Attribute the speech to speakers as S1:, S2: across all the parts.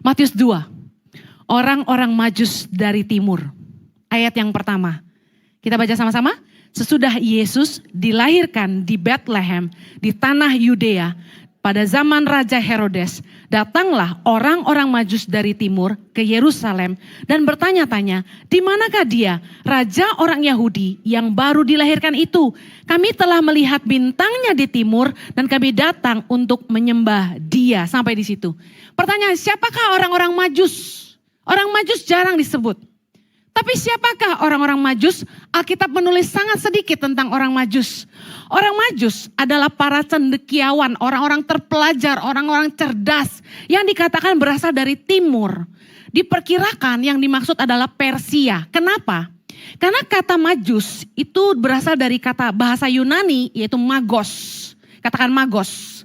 S1: Matius 2, orang-orang Majus dari timur. Ayat yang pertama, kita baca sama-sama. Sesudah Yesus dilahirkan di Bethlehem di tanah Yudea pada zaman Raja Herodes, datanglah orang-orang Majus dari timur ke Yerusalem dan bertanya-tanya, di manakah dia, raja orang Yahudi yang baru dilahirkan itu? Kami telah melihat bintangnya di timur dan kami datang untuk menyembah dia. Sampai di situ. Pertanyaan, siapakah orang-orang Majus? Orang Majus jarang disebut. Tapi siapakah orang-orang Majus? Alkitab menulis sangat sedikit tentang orang Majus. Orang Majus adalah para cendekiawan, orang-orang terpelajar, orang-orang cerdas yang dikatakan berasal dari timur. Diperkirakan yang dimaksud adalah Persia. Kenapa? Karena kata Majus itu berasal dari kata bahasa Yunani yaitu magos. Katakan magos.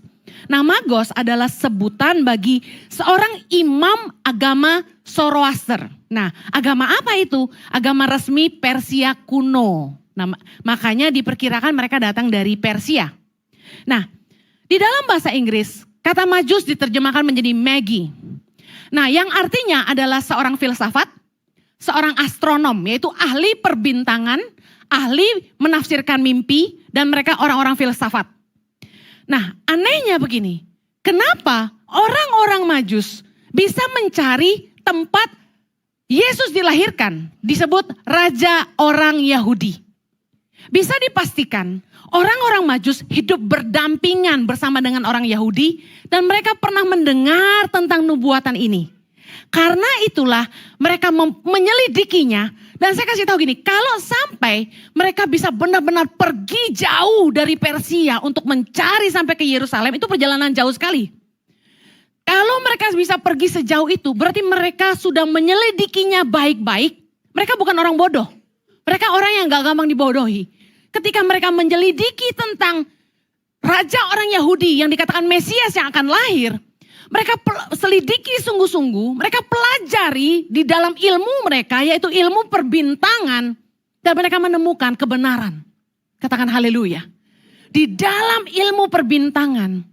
S1: Nah, magos adalah sebutan bagi seorang imam agama Zoroaster. Nah, agama apa itu? Agama resmi Persia kuno. Nah, makanya diperkirakan mereka datang dari Persia. Nah, di dalam bahasa Inggris, kata Majus diterjemahkan menjadi magi. Nah, yang artinya adalah seorang filsafat, seorang astronom, yaitu ahli perbintangan, ahli menafsirkan mimpi, dan mereka orang-orang filsafat. Nah, anehnya begini, kenapa orang-orang Majus bisa mencari tempat Yesus dilahirkan, disebut raja orang Yahudi? Bisa dipastikan orang-orang Majus hidup berdampingan bersama dengan orang Yahudi dan mereka pernah mendengar tentang nubuatan ini. Karena itulah mereka menyelidikinya. Dan saya kasih tahu gini, kalau sampai mereka bisa benar-benar pergi jauh dari Persia untuk mencari sampai ke Yerusalem, itu perjalanan jauh sekali. Kalau mereka bisa pergi sejauh itu, berarti mereka sudah menyelidikinya baik-baik. Mereka bukan orang bodoh. Mereka orang yang gak gampang dibodohi. Ketika mereka menyelidiki tentang raja orang Yahudi yang dikatakan Mesias yang akan lahir, mereka selidiki sungguh-sungguh, mereka pelajari di dalam ilmu mereka, yaitu ilmu perbintangan, dan mereka menemukan kebenaran. Katakan haleluya. Di dalam ilmu perbintangan,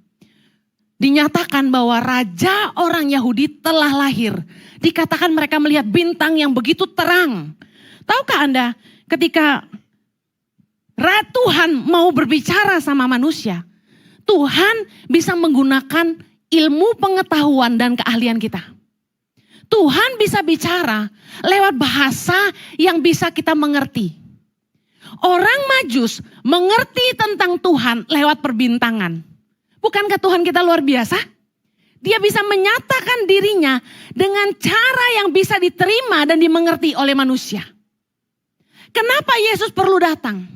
S1: dinyatakan bahwa raja orang Yahudi telah lahir. Dikatakan mereka melihat bintang yang begitu terang. Tahukah Anda, ketika Tuhan mau berbicara sama manusia, Tuhan bisa menggunakan ilmu pengetahuan dan keahlian kita. Tuhan bisa bicara lewat bahasa yang bisa kita mengerti. Orang Majus mengerti tentang Tuhan lewat perbintangan. Bukankah Tuhan kita luar biasa? Dia bisa menyatakan dirinya dengan cara yang bisa diterima dan dimengerti oleh manusia. Kenapa Yesus perlu datang?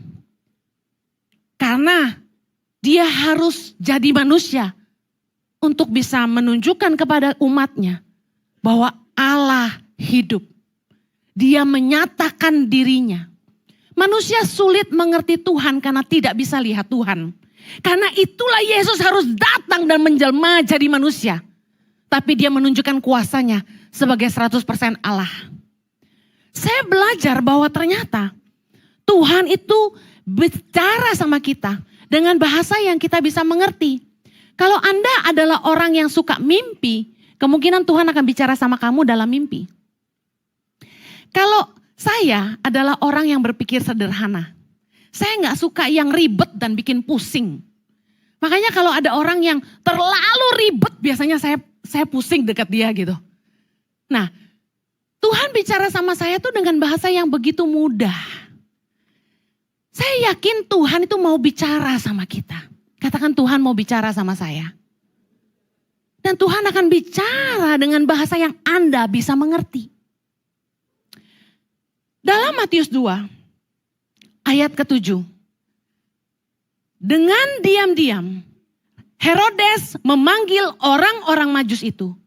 S1: Karena dia harus jadi manusia untuk bisa menunjukkan kepada umatnya bahwa Allah hidup. Dia menyatakan dirinya. Manusia sulit mengerti Tuhan karena tidak bisa lihat Tuhan. Karena itulah Yesus harus datang dan menjelma jadi manusia. Tapi dia menunjukkan kuasanya sebagai 100% Allah. Saya belajar bahwa ternyata Tuhan itu bicara sama kita dengan bahasa yang kita bisa mengerti. Kalau Anda adalah orang yang suka mimpi, kemungkinan Tuhan akan bicara sama kamu dalam mimpi. Kalau saya adalah orang yang berpikir sederhana, saya nggak suka yang ribet dan bikin pusing. Makanya kalau ada orang yang terlalu ribet, biasanya saya pusing dekat dia gitu. Nah, Tuhan bicara sama saya tuh dengan bahasa yang begitu mudah. Saya yakin Tuhan itu mau bicara sama kita. Katakan Tuhan mau bicara sama saya. Dan Tuhan akan bicara dengan bahasa yang Anda bisa mengerti. Dalam Matius 2 ayat ke-7. Dengan diam-diam Herodes memanggil orang-orang Majus itu.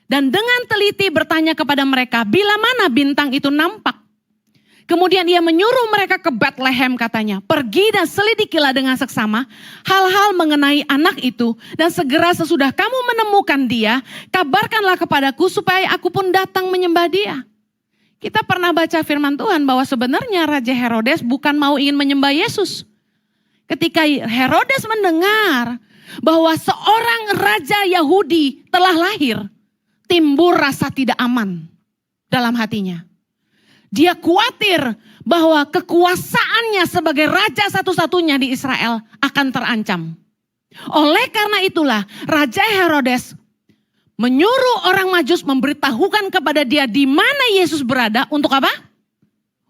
S1: Dan dengan teliti bertanya kepada mereka, bila mana bintang itu nampak? Kemudian ia menyuruh mereka ke Bethlehem katanya. Pergi dan selidikilah dengan seksama hal-hal mengenai anak itu. Dan segera sesudah kamu menemukan dia, kabarkanlah kepadaku supaya aku pun datang menyembah dia. Kita pernah baca firman Tuhan bahwa sebenarnya Raja Herodes bukan mau ingin menyembah Yesus. Ketika Herodes mendengar bahwa seorang raja Yahudi telah lahir, timbul rasa tidak aman dalam hatinya. Dia khawatir bahwa kekuasaannya sebagai raja satu-satunya di Israel akan terancam. Oleh karena itulah Raja Herodes menyuruh orang Majus memberitahukan kepada dia di mana Yesus berada. Untuk apa?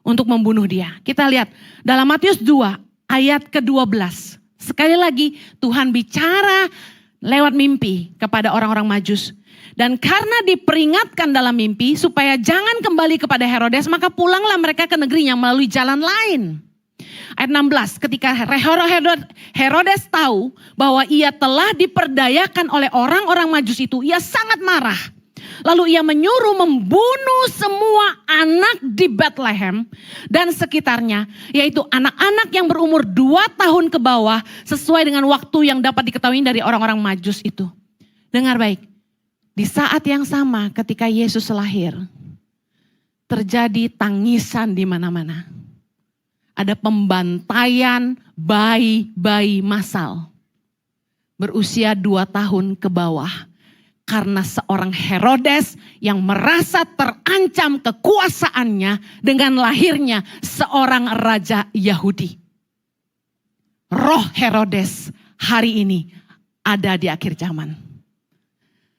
S1: Untuk membunuh dia. Kita lihat dalam Matius 2 ayat ke-12. Sekali lagi Tuhan bicara lewat mimpi kepada orang-orang Majus. Dan karena diperingatkan dalam mimpi supaya jangan kembali kepada Herodes, maka pulanglah mereka ke negerinya melalui jalan lain. Ayat 16, ketika Herodes tahu bahwa ia telah diperdayakan oleh orang-orang Majus itu, ia sangat marah. Lalu ia menyuruh membunuh semua anak di Bethlehem dan sekitarnya, yaitu anak-anak yang berumur 2 tahun ke bawah, sesuai dengan waktu yang dapat diketahui dari orang-orang Majus itu. Dengar baik. Di saat yang sama ketika Yesus lahir, terjadi tangisan di mana-mana. Ada pembantaian bayi-bayi massal berusia 2 tahun ke bawah. Karena seorang Herodes yang merasa terancam kekuasaannya dengan lahirnya seorang raja Yahudi. Roh Herodes hari ini ada di akhir zaman.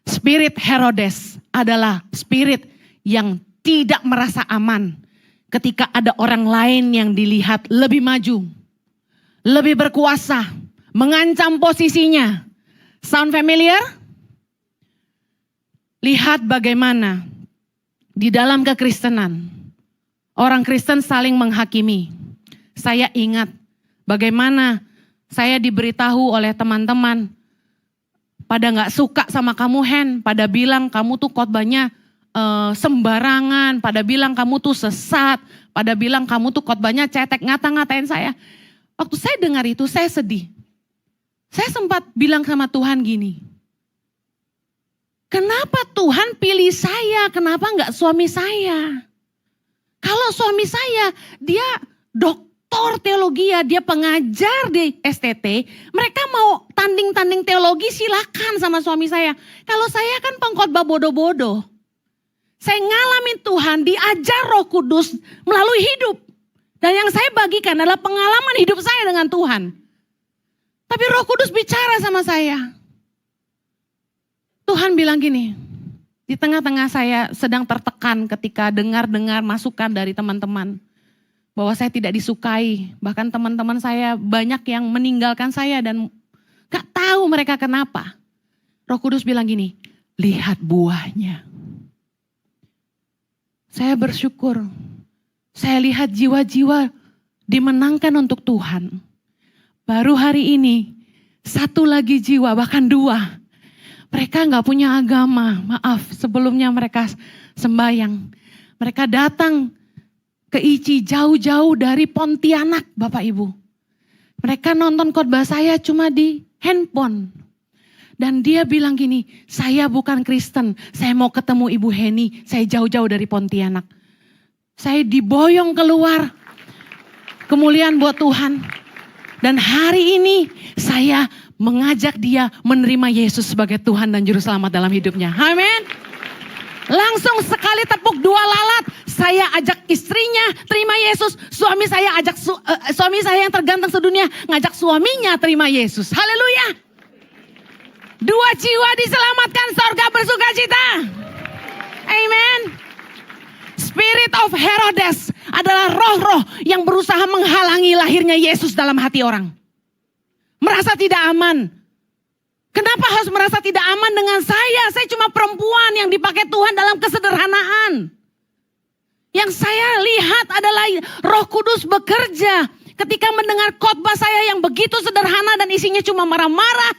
S1: Spirit Herodes adalah spirit yang tidak merasa aman ketika ada orang lain yang dilihat lebih maju, lebih berkuasa, mengancam posisinya. Sound familiar? Lihat bagaimana di dalam kekristenan orang Kristen saling menghakimi. Saya ingat bagaimana saya diberitahu oleh teman-teman, pada gak suka sama kamu Hen, pada bilang kamu tuh khotbahnya sembarangan, pada bilang kamu tuh sesat, pada bilang kamu tuh khotbahnya cetek, ngata-ngatain saya. Waktu saya dengar itu saya sedih. Saya sempat bilang sama Tuhan gini, kenapa Tuhan pilih saya, kenapa gak suami saya? Kalau suami saya, dia dokter teologi, dia pengajar di STT, mereka mau tanding-tanding teologi silakan sama suami saya. Kalau saya kan pengkhotbah bodoh-bodoh. Saya ngalamin Tuhan, diajar Roh Kudus melalui hidup. Dan yang saya bagikan adalah pengalaman hidup saya dengan Tuhan. Tapi Roh Kudus bicara sama saya. Tuhan bilang gini, di tengah-tengah saya sedang tertekan ketika dengar-dengar masukan dari teman-teman. Bahwa saya tidak disukai, bahkan teman-teman saya banyak yang meninggalkan saya dan gak tahu mereka kenapa. Roh Kudus bilang gini, lihat buahnya. Saya bersyukur, saya lihat jiwa-jiwa dimenangkan untuk Tuhan. Baru hari ini, 1 lagi jiwa, bahkan 2. Mereka gak punya agama, maaf sebelumnya mereka sembahyang. Mereka datang ke ICI jauh-jauh dari Pontianak Bapak Ibu. Mereka nonton khotbah saya cuma di handphone. Dan dia bilang gini, saya bukan Kristen, saya mau ketemu Ibu Heni, saya jauh-jauh dari Pontianak. Saya diboyong keluar, kemuliaan buat Tuhan. Dan hari ini saya mengajak dia menerima Yesus sebagai Tuhan dan Juru Selamat dalam hidupnya. Amin. Langsung sekali tepuk 2 lalat, saya ajak istrinya terima Yesus, suami saya ajak suami saya yang terganteng sedunia ngajak suaminya terima Yesus. Haleluya. 2 jiwa diselamatkan, sorga bersukacita. Amen. Spirit of Herodes adalah roh-roh yang berusaha menghalangi lahirnya Yesus dalam hati orang. Merasa tidak aman. Kenapa harus merasa tidak aman dengan saya? Saya cuma perempuan yang dipakai Tuhan dalam kesederhanaan. Yang saya lihat adalah Roh Kudus bekerja ketika mendengar khotbah saya yang begitu sederhana dan isinya cuma marah-marah.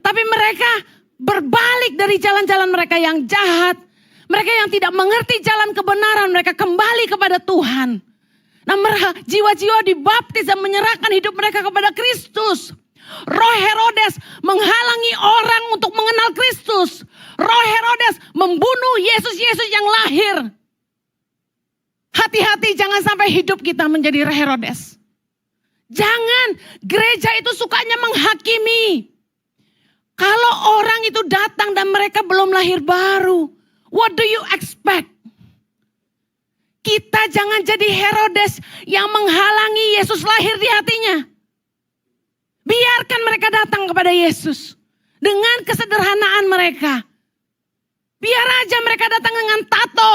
S1: Tapi mereka berbalik dari jalan-jalan mereka yang jahat. Mereka yang tidak mengerti jalan kebenaran, mereka kembali kepada Tuhan. Nah, jiwa-jiwa dibaptis dan menyerahkan hidup mereka kepada Kristus. Roh Herodes menghalangi orang untuk mengenal Kristus. Roh Herodes membunuh Yesus-Yesus yang lahir. Hati-hati jangan sampai hidup kita menjadi Herodes. Jangan, gereja itu sukanya menghakimi. Kalau orang itu datang dan mereka belum lahir baru, what do you expect? Kita jangan jadi Herodes yang menghalangi Yesus lahir di hatinya. Biarkan mereka datang kepada Yesus dengan kesederhanaan mereka. Biar aja mereka datang dengan tato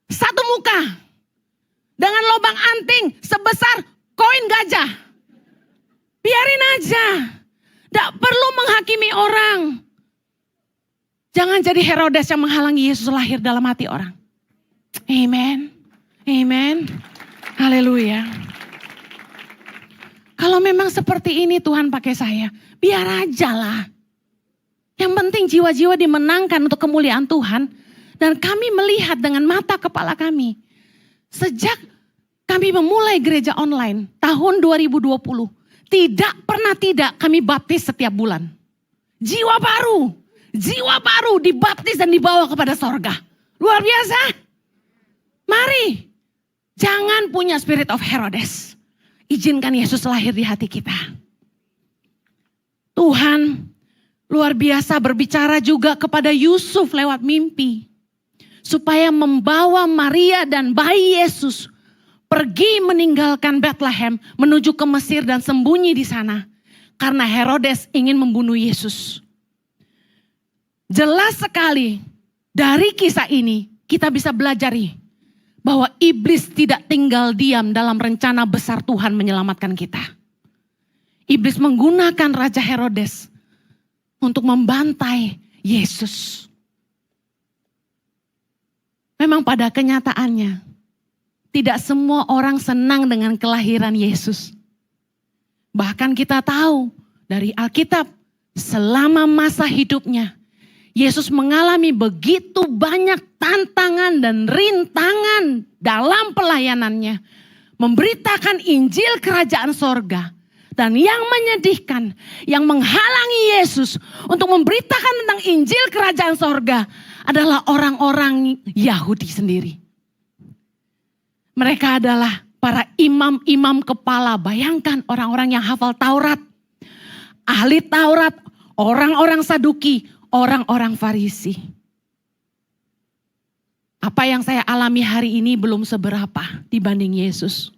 S1: satu muka, dengan lubang anting sebesar koin gajah. Biarin aja. Tidak perlu menghakimi orang. Jangan jadi Herodes yang menghalangi Yesus lahir dalam hati orang. Amen. Amen. Haleluya. Kalau memang seperti ini Tuhan pakai saya, biar aja lah. Yang penting jiwa-jiwa dimenangkan untuk kemuliaan Tuhan. Dan kami melihat dengan mata kepala kami. Sejak kami memulai gereja online tahun 2020. Tidak pernah tidak kami baptis setiap bulan. Jiwa baru dibaptis dan dibawa kepada sorga. Luar biasa. Mari, jangan punya spirit of Herodes. Izinkan Yesus lahir di hati kita. Tuhan luar biasa berbicara juga kepada Yusuf lewat mimpi. Supaya membawa Maria dan bayi Yesus pergi meninggalkan Bethlehem menuju ke Mesir dan sembunyi di sana. Karena Herodes ingin membunuh Yesus. Jelas sekali dari kisah ini kita bisa belajari bahwa iblis tidak tinggal diam dalam rencana besar Tuhan menyelamatkan kita. Iblis menggunakan Raja Herodes untuk membantai Yesus. Memang pada kenyataannya tidak semua orang senang dengan kelahiran Yesus. Bahkan kita tahu dari Alkitab selama masa hidupnya Yesus mengalami begitu banyak tantangan dan rintangan dalam pelayanannya. Memberitakan Injil Kerajaan Sorga. Dan yang menyedihkan, yang menghalangi Yesus untuk memberitakan tentang Injil Kerajaan Sorga adalah orang-orang Yahudi sendiri. Mereka adalah para imam-imam kepala. Bayangkan orang-orang yang hafal Taurat, ahli Taurat, orang-orang Saduki, orang-orang Farisi. Apa yang saya alami hari ini belum seberapa dibanding Yesus.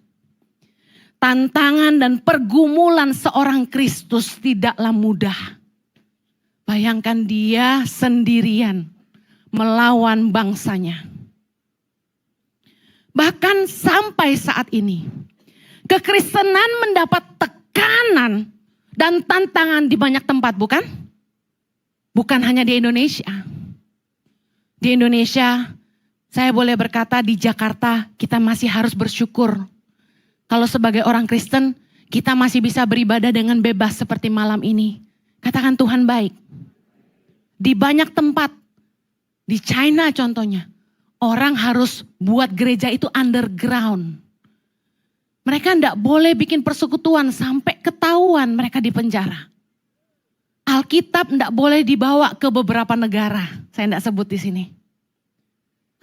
S1: Tantangan dan pergumulan seorang Kristus tidaklah mudah. Bayangkan dia sendirian melawan bangsanya. Bahkan sampai saat ini, kekristenan mendapat tekanan dan tantangan di banyak tempat, bukan? Bukan hanya di Indonesia. Di Indonesia, saya boleh berkata di Jakarta kita masih harus bersyukur. Kalau sebagai orang Kristen, kita masih bisa beribadah dengan bebas seperti malam ini. Katakan Tuhan baik. Di banyak tempat, di China contohnya, orang harus buat gereja itu underground. Mereka tidak boleh bikin persekutuan sampai ketahuan mereka di penjara. Alkitab tidak boleh dibawa ke beberapa negara. Saya tidak sebut di sini.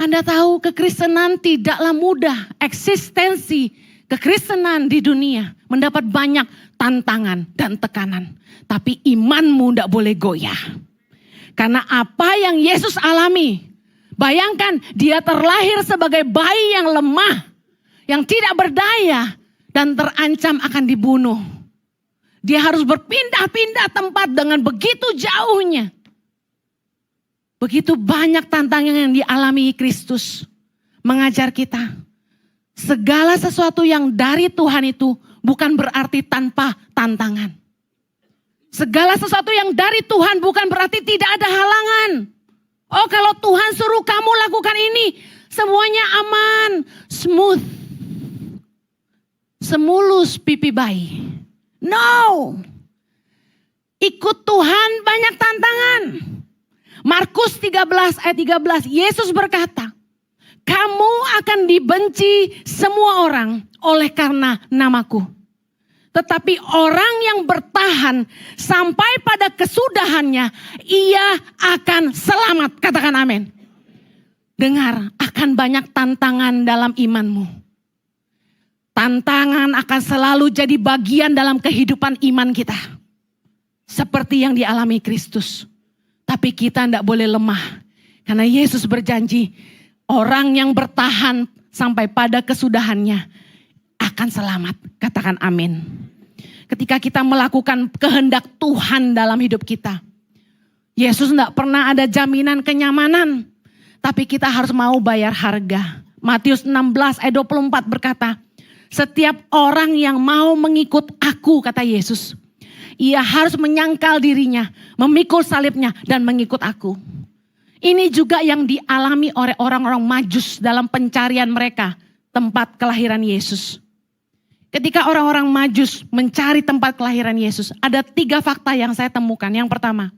S1: Anda tahu kekristenan tidaklah mudah. Eksistensi kekristenan di dunia mendapat banyak tantangan dan tekanan. Tapi imanmu tidak boleh goyah. Karena apa yang Yesus alami. Bayangkan dia terlahir sebagai bayi yang lemah. Yang tidak berdaya. Dan terancam akan dibunuh. Dia harus berpindah-pindah tempat dengan begitu jauhnya. Begitu banyak tantangan yang dialami Kristus. Mengajar kita. Segala sesuatu yang dari Tuhan itu bukan berarti tanpa tantangan. Segala sesuatu yang dari Tuhan bukan berarti tidak ada halangan. Oh, kalau Tuhan suruh kamu lakukan ini, semuanya aman, smooth. Semulus pipi bayi. No. Ikut Tuhan banyak tantangan. Markus 13 ayat 13, Yesus berkata, kamu akan dibenci semua orang oleh karena namaku. Tetapi orang yang bertahan sampai pada kesudahannya, ia akan selamat. Katakan amin. Dengar, akan banyak tantangan dalam imanmu. Tantangan akan selalu jadi bagian dalam kehidupan iman kita. seperti yang dialami Kristus. Tapi kita tidak boleh lemah. Karena Yesus berjanji, orang yang bertahan sampai pada kesudahannya akan selamat. Katakan amin. Ketika kita melakukan kehendak Tuhan dalam hidup kita, Yesus tidak pernah ada jaminan kenyamanan. Tapi kita harus mau bayar harga. Matius 16 ayat 24 berkata, setiap orang yang mau mengikut aku, kata Yesus, ia harus menyangkal dirinya, memikul salibnya dan mengikut aku. Ini juga yang dialami oleh orang-orang Majus dalam pencarian mereka tempat kelahiran Yesus. Ketika orang-orang Majus mencari tempat kelahiran Yesus, ada 3 fakta yang saya temukan. Yang pertama,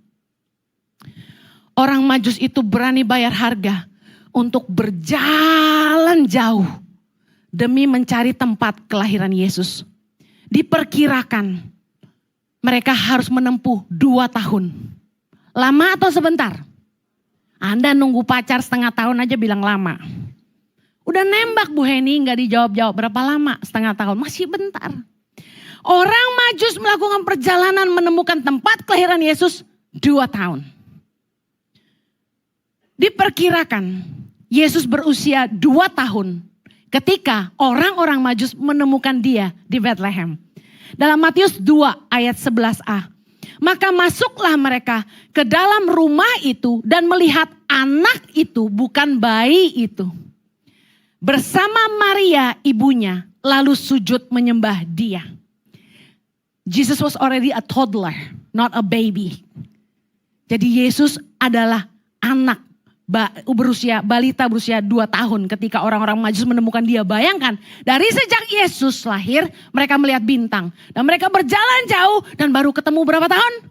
S1: orang Majus itu berani bayar harga untuk berjalan jauh demi mencari tempat kelahiran Yesus. Diperkirakan mereka harus menempuh 2 tahun. Lama atau sebentar? Anda nunggu pacar setengah tahun aja bilang lama. Udah nembak Bu Heni gak dijawab-jawab, berapa lama? Setengah tahun, masih bentar. Orang Majus melakukan perjalanan menemukan tempat kelahiran Yesus 2 tahun. Diperkirakan Yesus berusia 2 tahun ketika orang-orang Majus menemukan dia di Bethlehem. Dalam Matius 2 ayat 11a. Maka masuklah mereka ke dalam rumah itu dan melihat anak itu, bukan bayi itu, bersama Maria ibunya, lalu sujud menyembah dia. Jesus was already a toddler, not a baby. Jadi Yesus adalah anak balita berusia 2 tahun ketika orang-orang Majus menemukan dia. Bayangkan, dari sejak Yesus lahir mereka melihat bintang. Dan mereka berjalan jauh dan baru ketemu berapa tahun?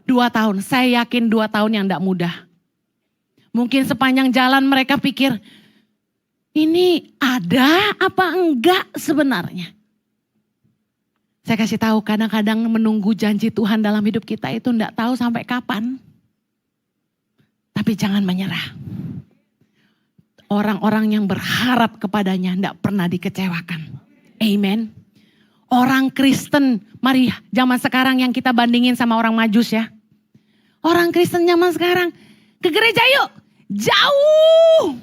S1: 2 tahun. Saya yakin 2 tahun yang tidak mudah. Mungkin sepanjang jalan mereka pikir, ini ada apa enggak sebenarnya? Saya kasih tahu, kadang-kadang menunggu janji Tuhan dalam hidup kita itu enggak tahu sampai kapan. Tapi jangan menyerah. Orang-orang yang berharap kepadanya tidak pernah dikecewakan. Amen. Orang Kristen, mari zaman sekarang yang kita bandingin sama orang Majus ya. Orang Kristen zaman sekarang, ke gereja yuk, jauh.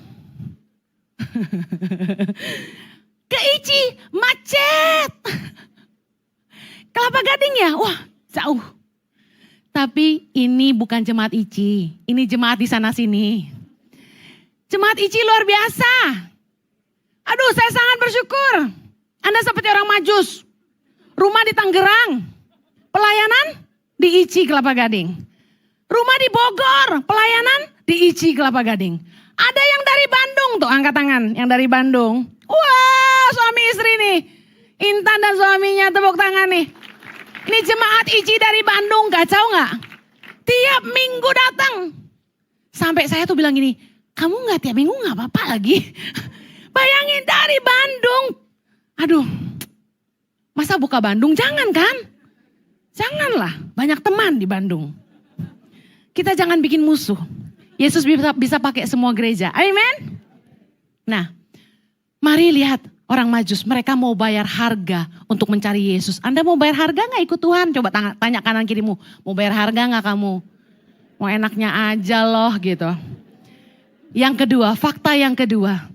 S1: Ke ICI, macet. Kelapa Gading ya, wah jauh. Tapi ini bukan jemaat ICI, ini jemaat di sana sini. Jemaat ICI luar biasa. Aduh, saya sangat bersyukur. Anda seperti orang Majus. Rumah di Tangerang, pelayanan di ICI Kelapa Gading. Rumah di Bogor, pelayanan di ICI Kelapa Gading. Ada yang dari Bandung tuh, angkat tangan. Yang dari Bandung. Wah, suami istri nih. Intan dan suaminya tepuk tangan nih. Ini jemaat ICI dari Bandung, kacau gak? Tiap minggu datang. Sampai saya tuh bilang gini, kamu gak tiap minggu gak apa-apa lagi? Bayangin dari Bandung. Aduh, masa buka Bandung? Jangan kan? Janganlah, banyak teman di Bandung. Kita jangan bikin musuh. Yesus bisa pakai semua gereja, amin. Nah, mari lihat. Orang Majus, mereka mau bayar harga untuk mencari Yesus. Anda mau bayar harga gak ikut Tuhan? Coba tanya kanan kirimu, mau bayar harga gak kamu? Mau enaknya aja loh gitu. Yang kedua, fakta yang kedua.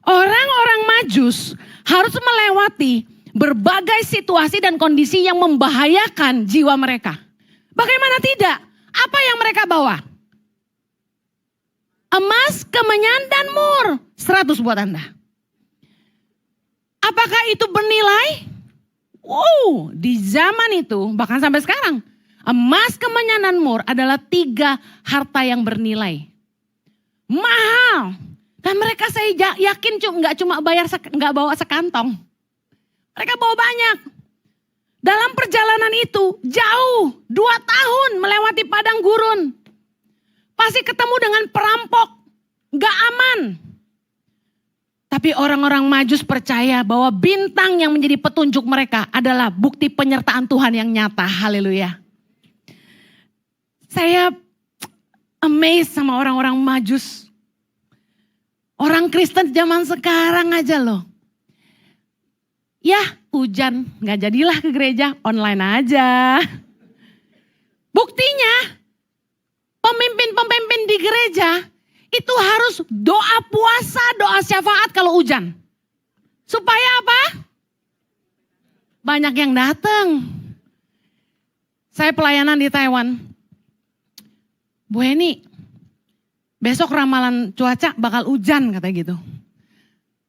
S1: Orang-orang Majus harus melewati berbagai situasi dan kondisi yang membahayakan jiwa mereka. Bagaimana tidak? Apa yang mereka bawa? Emas, kemenyan, dan mur. 100 buat Anda. Apakah itu bernilai? Wow, di zaman itu bahkan sampai sekarang emas, kemenyan, dan mur adalah 3 harta yang bernilai. Mahal. Dan mereka saya yakin nggak cuma nggak bawa sekantong. Mereka bawa banyak. Dalam perjalanan itu jauh 2 tahun melewati padang gurun. Pasti ketemu dengan perampok. Nggak aman. Tapi orang-orang Majus percaya bahwa bintang yang menjadi petunjuk mereka adalah bukti penyertaan Tuhan yang nyata. Haleluya. Saya amazed sama orang-orang Majus. Orang Kristen zaman sekarang aja loh. Ya hujan, gak jadilah ke gereja, online aja. gereja itu harus doa puasa, doa syafaat kalau hujan. Supaya apa? Banyak yang datang. Saya pelayanan di Taiwan. Bu Heni, besok ramalan cuaca bakal hujan katanya gitu.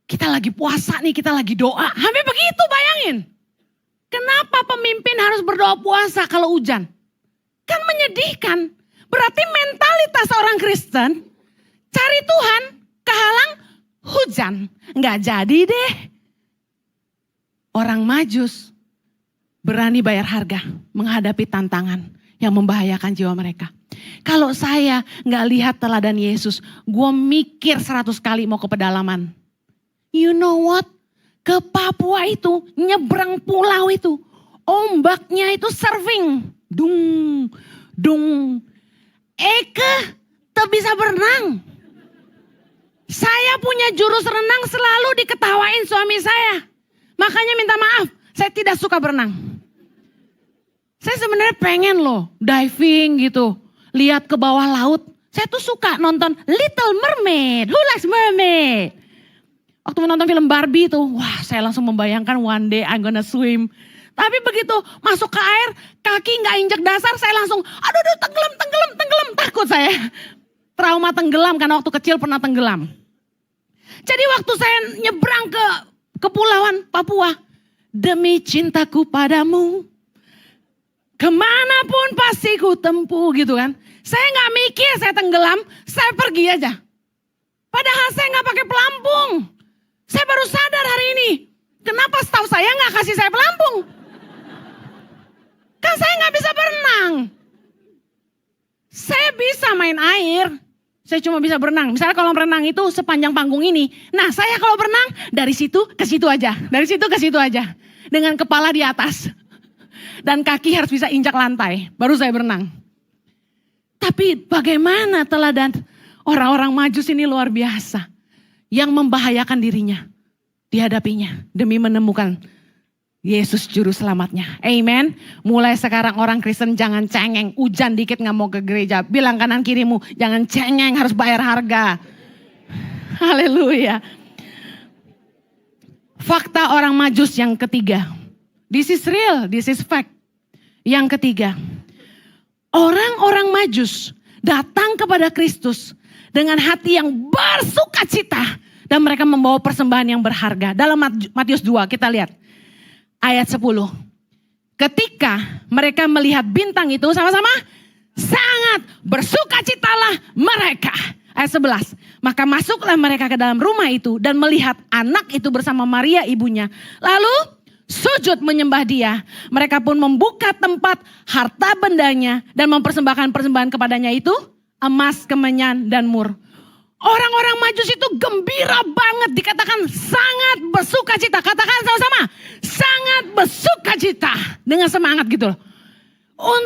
S1: Kita lagi puasa nih, kita lagi doa. Hampir begitu, bayangin. Kenapa pemimpin harus berdoa puasa kalau hujan? Kan menyedihkan. Berarti mentalitas orang Kristen cari Tuhan kehalang hujan. Nggak jadi deh. Orang Majus berani bayar harga menghadapi tantangan yang membahayakan jiwa mereka. Kalau saya nggak lihat teladan Yesus, gue mikir 100 kali mau ke pedalaman. You know what? Ke Papua itu, nyebrang pulau itu, ombaknya itu surfing. Dung, dung. Eke, tak bisa berenang. Saya punya jurus renang selalu diketawain suami saya. Makanya minta maaf, saya tidak suka berenang. Saya sebenarnya pengen loh diving gitu. Lihat ke bawah laut. Saya tuh suka nonton Little Mermaid. Who likes mermaid? Waktu menonton film Barbie itu, wah saya langsung membayangkan one day I'm gonna swim. Tapi begitu masuk ke air, kaki gak injek dasar, saya langsung aduh tenggelam. Takut saya. Trauma tenggelam karena waktu kecil pernah tenggelam. Jadi waktu saya nyebrang ke Kepulauan Papua, demi cintaku padamu, kemanapun pasti ku tempuh gitu kan. Saya gak mikir saya tenggelam, saya pergi aja. Padahal saya gak pakai pelampung. Saya baru sadar hari ini, kenapa staf saya gak kasih saya pelampung. Kan saya gak bisa berenang. Saya bisa main air. Saya cuma bisa berenang. Misalnya kalau berenang itu sepanjang panggung ini. Nah saya kalau berenang dari situ ke situ aja. Dari situ ke situ aja. Dengan kepala di atas. Dan kaki harus bisa injak lantai. Baru saya berenang. Tapi bagaimana teladan orang-orang Majus ini luar biasa. Yang membahayakan dirinya. Dihadapinya. Demi menemukan Yesus juru selamatnya. Amen. Mulai sekarang orang Kristen jangan cengeng. Hujan dikit gak mau ke gereja. Bilang kanan kirimu jangan cengeng, harus bayar harga. Haleluya. Fakta orang Majus yang ketiga. This is real, this is fact. Yang ketiga. Orang-orang Majus datang kepada Kristus dengan hati yang bersukacita. Dan mereka membawa persembahan yang berharga. Dalam Matius 2 kita lihat. Ayat 10. Ketika mereka melihat bintang itu sama-sama sangat bersukacitalah mereka. Ayat 11. Maka masuklah mereka ke dalam rumah itu dan melihat anak itu bersama Maria ibunya. Lalu sujud menyembah dia. Mereka pun membuka tempat harta bendanya dan mempersembahkan persembahan kepadanya itu emas, kemenyan dan mur. Orang-orang Majus itu gembira banget, dikatakan sangat bersukacita. Katakan sama-sama, sangat bersukacita dengan semangat gitu loh.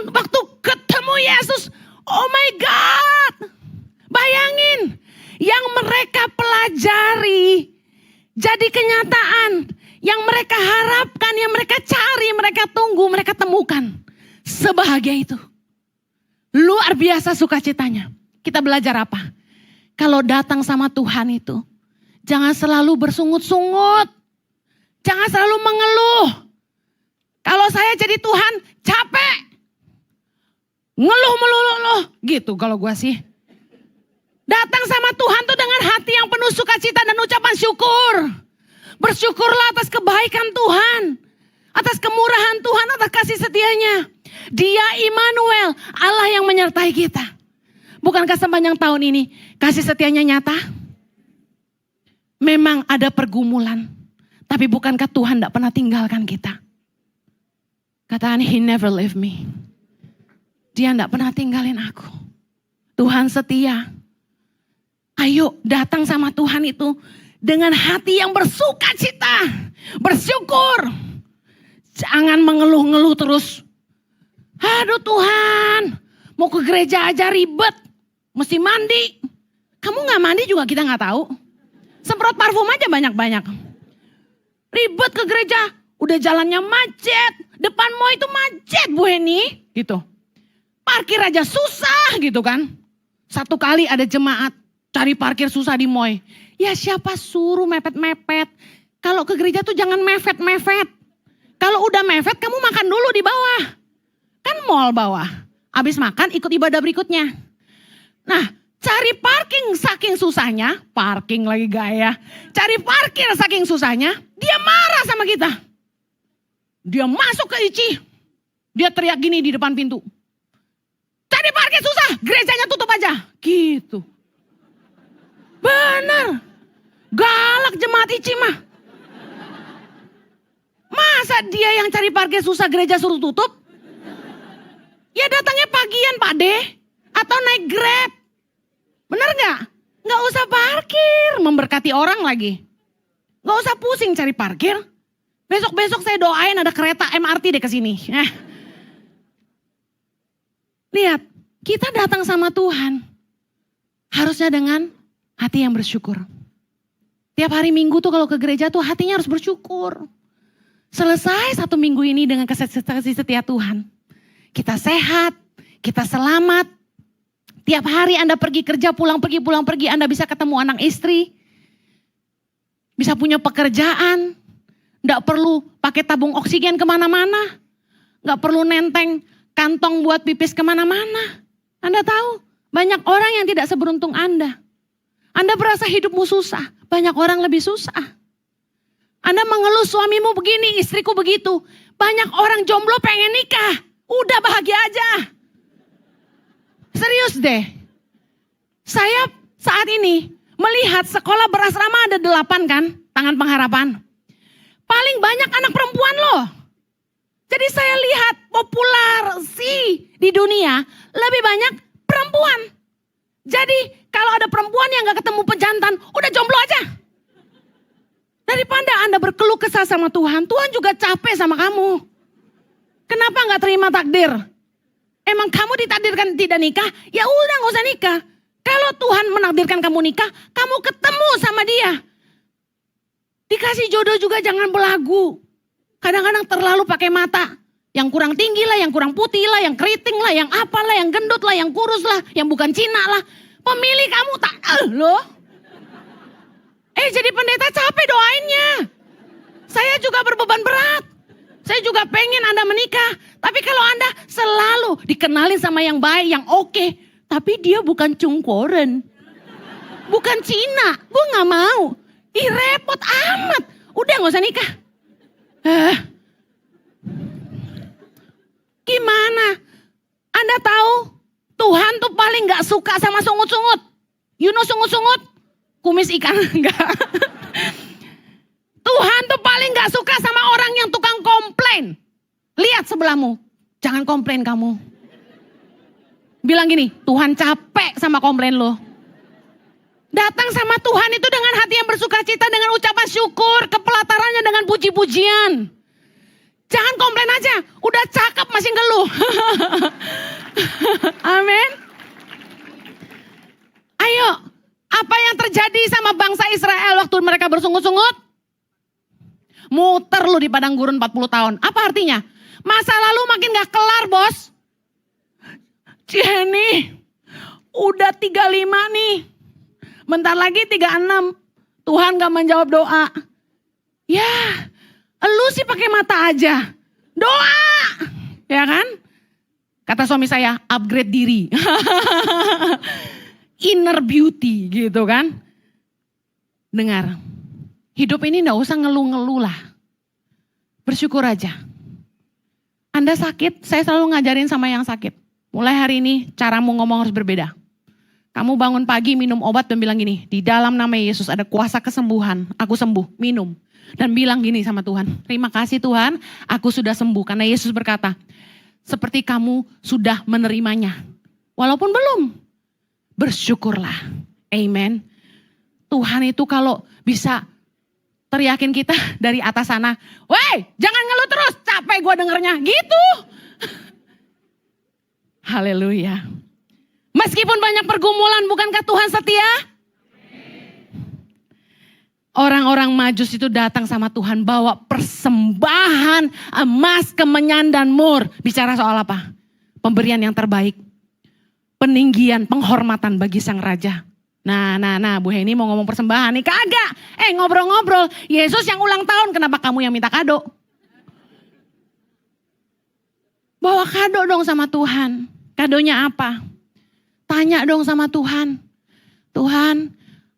S1: Waktu ketemu Yesus, oh my God. Bayangin, yang mereka pelajari jadi kenyataan. Yang mereka harapkan, yang mereka cari, mereka tunggu, mereka temukan. Sebahagia itu. Luar biasa sukacitanya. Kita belajar apa? Kalau datang sama Tuhan itu, jangan selalu bersungut-sungut. Jangan selalu mengeluh. Kalau saya jadi Tuhan, capek. Ngeluh melulu gitu kalau gue sih. Datang sama Tuhan tuh dengan hati yang penuh sukacita dan ucapan syukur. Bersyukurlah atas kebaikan Tuhan. Atas kemurahan Tuhan, atas kasih setianya. Dia Immanuel, Allah yang menyertai kita. Bukankah sepanjang tahun ini kasih setianya nyata? Memang ada pergumulan. Tapi bukankah Tuhan tidak pernah tinggalkan kita? Katakan, He never leave me. Dia tidak pernah tinggalin aku. Tuhan setia. Ayo datang sama Tuhan itu dengan hati yang bersukacita. Bersyukur. Jangan mengeluh-ngeluh terus. Aduh Tuhan, mau ke gereja aja ribet. Mesti mandi. Kamu gak mandi juga kita gak tahu. Semprot parfum aja banyak-banyak. Ribet ke gereja. Udah jalannya macet. Depan mau itu macet Bu Heni. Gitu. Parkir aja susah gitu kan. Satu kali ada jemaat cari parkir susah di Moy. Ya siapa suruh mepet-mepet. Kalau ke gereja tuh jangan mepet-mepet. Kalau udah mepet kamu makan dulu di bawah. Kan mall bawah. Habis makan ikut ibadah berikutnya. Nah cari parking saking susahnya. Parking lagi gaya. Cari parkir saking susahnya. Dia marah sama kita. Dia masuk ke ICI. Dia teriak gini di depan pintu. Cari parkir susah. Gerejanya tutup aja. Gitu. Benar. Galak jemaat ICI mah. Masa dia yang cari parkir susah gereja suruh tutup? Ya datangnya pagian Pak De. Atau naik Grab. Bener gak? Gak usah parkir. Memberkati orang lagi. Gak usah pusing cari parkir. Besok-besok saya doain ada kereta MRT deh ke sini. Lihat. Kita datang sama Tuhan. Harusnya dengan hati yang bersyukur. Tiap hari Minggu tuh kalau ke gereja tuh hatinya harus bersyukur. Selesai 1 minggu ini dengan kasih setia Tuhan. Kita sehat, kita selamat. Tiap hari Anda pergi kerja, pulang pergi, Anda bisa ketemu anak istri. Bisa punya pekerjaan. Nggak perlu pakai tabung oksigen kemana-mana. Nggak perlu nenteng kantong buat pipis kemana-mana. Anda tahu, banyak orang yang tidak seberuntung Anda. Anda berasa hidupmu susah, banyak orang lebih susah. Anda mengeluh suamimu begini, istriku begitu. Banyak orang jomblo pengen nikah. Udah bahagia aja. Serius deh. Saya saat ini melihat sekolah berasrama ada 8 kan. Tangan Pengharapan. Paling banyak anak perempuan loh. Jadi saya lihat populasi di dunia lebih banyak perempuan. Jadi kalau ada perempuan yang gak ketemu pejantan, udah jomblo aja. Daripada Anda berkeluh kesah sama Tuhan, Tuhan juga capek sama kamu. Kenapa gak terima takdir? Emang kamu ditakdirkan tidak nikah? Ya udah gak usah nikah. Kalau Tuhan menakdirkan kamu nikah, kamu ketemu sama dia. Dikasih jodoh juga jangan belagu. Kadang-kadang terlalu pakai mata. Yang kurang tinggi lah, yang kurang putih lah, yang keriting lah, yang apalah, yang gendut lah, yang kurus lah, yang bukan Cina lah. Pemilih kamu tak loh. Jadi pendeta capek doainnya. Saya juga berbeban berat. Saya juga pengen Anda menikah. Tapi kalau Anda selalu dikenalin sama yang baik, yang oke. Tapi dia bukan cungkoren. Bukan Cina. Gue gak mau. Repot amat. Udah gak usah nikah. Gimana? Anda tahu Tuhan tuh paling gak suka sama sungut-sungut. You know sungut-sungut? Kumis ikan enggak. Tuhan tuh paling gak suka sama orang yang tukang komplain. Lihat sebelahmu. Jangan komplain kamu. Bilang gini, Tuhan capek sama komplain lo. Datang sama Tuhan itu dengan hati yang bersuka cita, dengan ucapan syukur, kepelatarannya dengan puji-pujian. Jangan komplain aja, udah cakep masih ngeluh. Amin. Ayo, apa yang terjadi sama bangsa Israel waktu mereka bersungut-sungut? Muter lu di padang gurun 40 tahun. Apa artinya? Masa lalu makin gak kelar bos. Jenny, udah 35 nih. Bentar lagi 36. Tuhan gak menjawab doa. Ya, lu sih pakai mata aja. Doa. Ya kan? Kata suami saya, upgrade diri. Inner beauty gitu kan. Dengar, hidup ini gak usah ngeluh-ngeluh lah. Bersyukur aja. Anda sakit, saya selalu ngajarin sama yang sakit. Mulai hari ini caramu ngomong harus berbeda. Kamu bangun pagi minum obat dan bilang gini, di dalam nama Yesus ada kuasa kesembuhan, aku sembuh, minum. Dan bilang gini sama Tuhan, terima kasih Tuhan, aku sudah sembuh. Karena Yesus berkata, seperti kamu sudah menerimanya. Walaupun belum, bersyukurlah. Amen. Tuhan itu kalau bisa teriakin kita dari atas sana, woi jangan ngeluh terus, capek gue dengernya, gitu. Haleluya. Meskipun banyak pergumulan, bukankah Tuhan setia? Orang-orang Majus itu datang sama Tuhan bawa persembahan emas, kemenyan dan mur. Bicara soal apa? Pemberian yang terbaik. peninggian, penghormatan bagi sang raja. Nah, Bu Heni mau ngomong persembahan nih, kagak. Ngobrol-ngobrol, Yesus yang ulang tahun, kenapa kamu yang minta kado? Bawa kado dong sama Tuhan. Kadonya apa? Tanya dong sama Tuhan. Tuhan,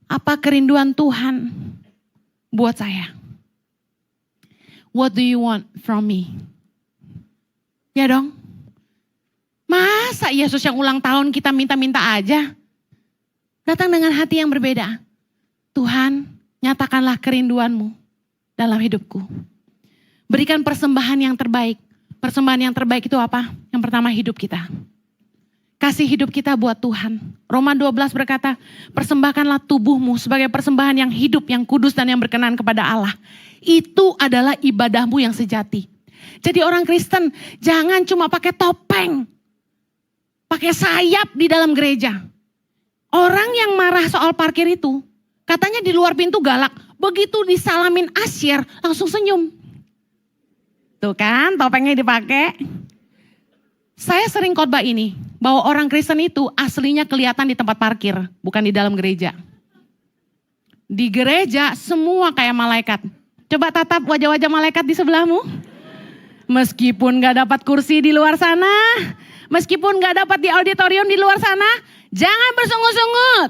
S1: apa kerinduan Tuhan buat saya? What do you want from me? Ya dong. Masa Yesus yang ulang tahun kita minta-minta aja? Datang dengan hati yang berbeda. Tuhan, nyatakanlah kerinduanmu dalam hidupku. Berikan persembahan yang terbaik. Persembahan yang terbaik itu apa? Yang pertama, hidup kita. Kasih hidup kita buat Tuhan. Roma 12 berkata, persembahkanlah tubuhmu sebagai persembahan yang hidup, yang kudus dan yang berkenan kepada Allah. Itu adalah ibadahmu yang sejati. Jadi orang Kristen jangan cuma pakai topeng, pakai sayap di dalam gereja. Orang yang marah soal parkir itu, katanya di luar pintu galak, begitu disalamin asyir langsung senyum. Tuh kan topengnya dipakai. Saya sering khotbah ini, bahwa orang Kristen itu aslinya kelihatan di tempat parkir, bukan di dalam gereja. Di gereja semua kayak malaikat. Coba tatap wajah-wajah malaikat di sebelahmu. Meskipun gak dapat kursi di luar sana, meskipun gak dapat di auditorium di luar sana, jangan bersungut-sungut.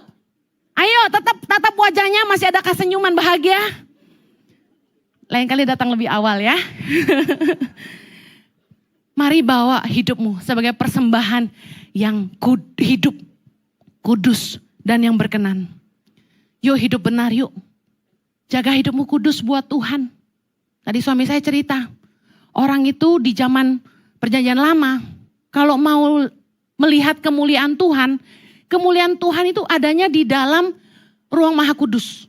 S1: Ayo tetap tatap wajahnya, masih ada kesenyuman bahagia. Lain kali datang lebih awal ya. Mari bawa hidupmu sebagai persembahan yang hidup, kudus dan yang berkenan. Yuk hidup benar yuk. Jaga hidupmu kudus buat Tuhan. Tadi suami saya cerita, orang itu di zaman perjanjian lama, kalau mau melihat kemuliaan Tuhan itu adanya di dalam ruang maha kudus.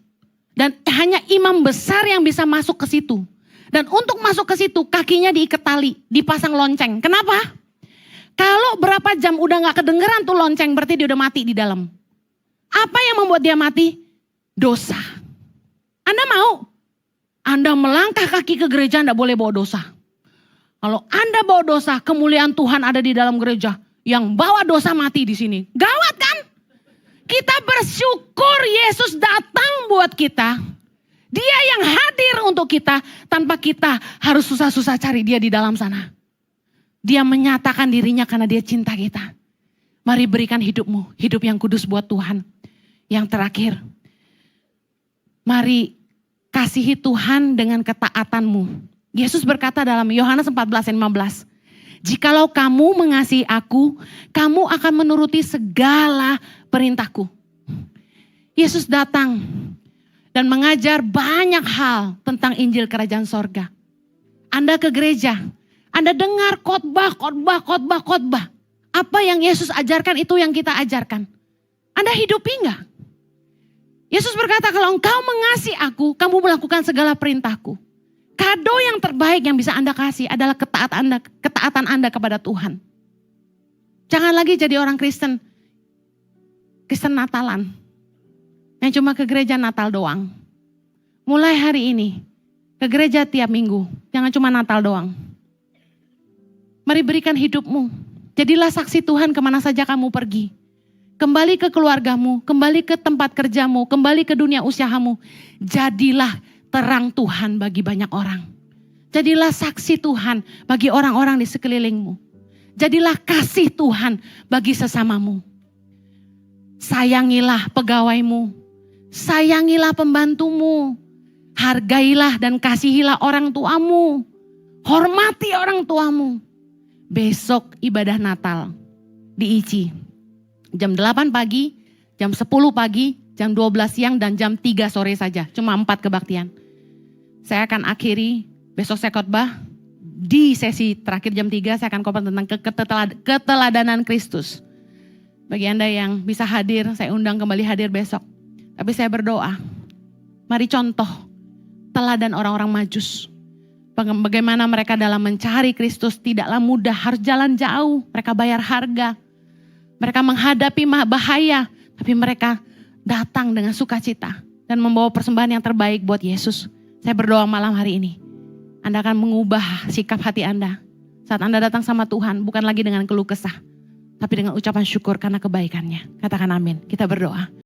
S1: Dan hanya imam besar yang bisa masuk ke situ. Dan untuk masuk ke situ kakinya diikat tali, dipasang lonceng. Kenapa? Kalau berapa jam udah gak kedengeran tuh lonceng, berarti dia udah mati di dalam. Apa yang membuat dia mati? Dosa. Anda mau? Anda melangkah kaki ke gereja, Anda boleh bawa dosa. Kalau Anda bawa dosa, kemuliaan Tuhan ada di dalam gereja. Yang bawa dosa mati di sini. Gawat kan? Kita bersyukur Yesus datang buat kita. Dia yang hadir untuk kita tanpa kita harus susah-susah cari dia di dalam sana. Dia menyatakan dirinya karena dia cinta kita. Mari berikan hidupmu, hidup yang kudus buat Tuhan. Yang terakhir, mari kasihi Tuhan dengan ketaatanmu. Yesus berkata dalam Yohanes 14:15, jikalau kamu mengasihi aku, kamu akan menuruti segala perintahku. Yesus datang dan mengajar banyak hal tentang Injil Kerajaan Sorga. Anda ke gereja, Anda dengar khotbah. Apa yang Yesus ajarkan itu yang kita ajarkan. Anda hidupi enggak? Yesus berkata kalau engkau mengasihi aku, kamu melakukan segala perintahku. Kado yang terbaik yang bisa Anda kasih adalah ketaatan Anda kepada Tuhan. Jangan lagi jadi orang Kristen Natalan. Yang cuma ke gereja Natal doang. Mulai hari ini, ke gereja tiap minggu. Jangan cuma Natal doang. Mari berikan hidupmu. Jadilah saksi Tuhan kemana saja kamu pergi. Kembali ke keluargamu, kembali ke tempat kerjamu, kembali ke dunia usahamu. Jadilah terang Tuhan bagi banyak orang. Jadilah saksi Tuhan bagi orang-orang di sekelilingmu. Jadilah kasih Tuhan bagi sesamamu. Sayangilah pegawaimu. Sayangilah pembantumu. Hargailah dan kasihilah orang tuamu. Hormati orang tuamu. Besok ibadah Natal di ICI. Jam 8 pagi, jam 10 pagi, jam 12 siang dan jam 3 sore saja. Cuma 4 kebaktian. Saya akan akhiri, besok saya khotbah. Di sesi terakhir jam 3 saya akan khotbah tentang keteladanan Kristus. Bagi Anda yang bisa hadir, saya undang kembali hadir besok. Tapi saya berdoa, mari contoh teladan orang-orang Majus. Bagaimana mereka dalam mencari Kristus tidaklah mudah, harus jalan jauh. Mereka bayar harga. Mereka menghadapi bahaya, tapi mereka datang dengan sukacita dan membawa persembahan yang terbaik buat Yesus. Saya berdoa malam hari ini, Anda akan mengubah sikap hati Anda. Saat Anda datang sama Tuhan, bukan lagi dengan keluh kesah, tapi dengan ucapan syukur karena kebaikannya. Katakan amin. Kita berdoa.